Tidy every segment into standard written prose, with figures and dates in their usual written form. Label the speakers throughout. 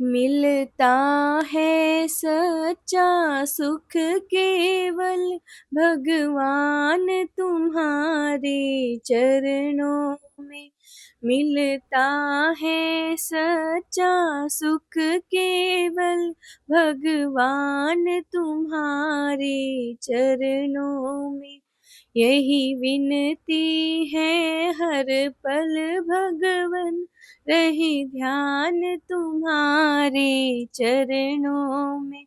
Speaker 1: मिलता है सच्चा सुख केवल भगवान तुम्हारे चरणों में। मिलता है सच्चा सुख केवल भगवान तुम्हारे चरणों में। यही विनती है हर पल भगवन, रहे ध्यान तुम्हारे चरणों में।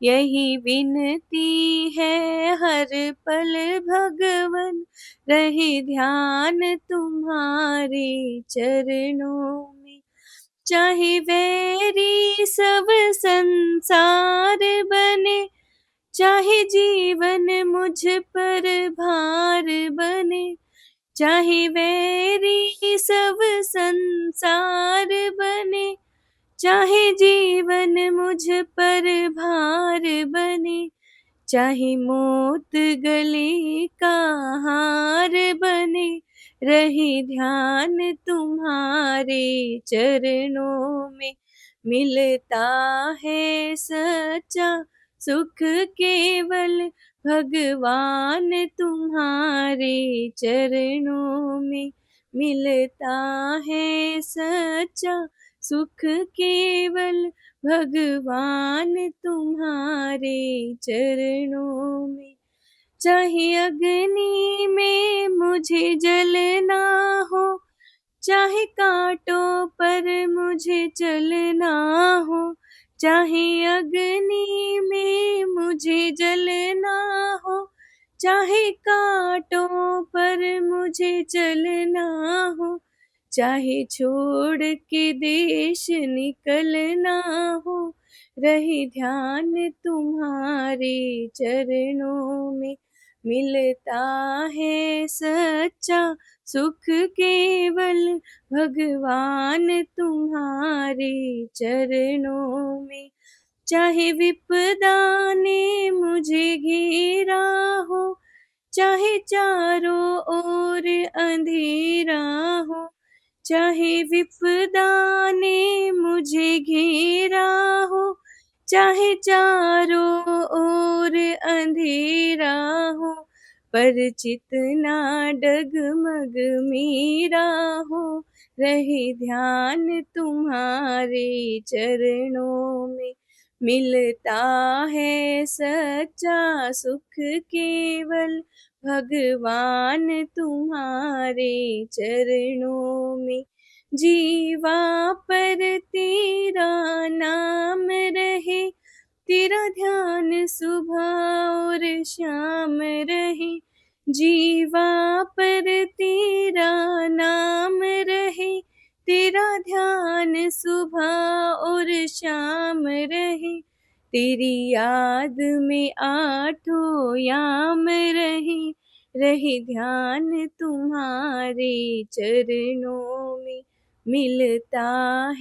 Speaker 1: यही विनती है हर पल भगवन, रहे ध्यान तुम्हारे चरणों में। चाहे वैरी सब संसार बने, चाहे जीवन मुझ पर भार बने, चाहे वैरी सब संसार बने, चाहे जीवन मुझ पर भार बने, चाहे मौत गले का हार बने, रहे ध्यान तुम्हारे चरणों में। मिलता है सच्चा सुख केवल भगवान तुम्हारे चरणों में। मिलता है सच्चा सुख केवल भगवान तुम्हारे चरणों में। चाहे अग्नि में मुझे जलना हो, चाहे कांटों पर मुझे चलना हो, चाहे अग्नि में मुझे जलना हो, चाहे कांटों पर मुझे चलना हो, चाहे छोड़ के देश निकलना हो, रहे ध्यान तुम्हारे चरणों में। मिलता है सच्चा सुख केवल भगवान तुम्हारे चरणों में। चाहे विपदा ने मुझे घेरा हो, चाहे चारों ओर अंधेरा हो, चाहे विपदा ने मुझे घेरा हो, चाहे चारों ओर अंधेरा हो, पर चितना डगमग मेरा हो, रहे ध्यान तुम्हारे चरणों में। मिलता है सच्चा सुख केवल भगवान तुम्हारे चरणों में। जीवा पर तेरा नाम रहे, तेरा ध्यान सुबह और शाम रहे। जीवा पर तेरा नाम रहे, तेरा ध्यान सुबह और शाम रहे। तेरी याद में आठों याम रहे, रहे ध्यान तुम्हारे चरणों में। मिलता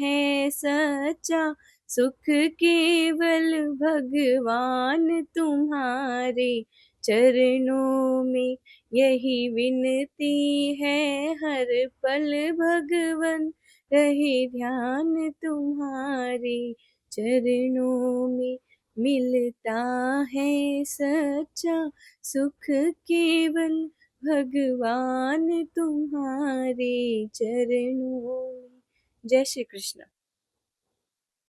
Speaker 1: है सच्चा सुख केवल भगवान तुम्हारे चरणों में। यही विनती है हर पल भगवन, रहे ध्यान तुम्हारे चरणों में। मिलता है सच्चा सुख केवल भगवान तुम्हारे चरणों में। जय श्री कृष्ण।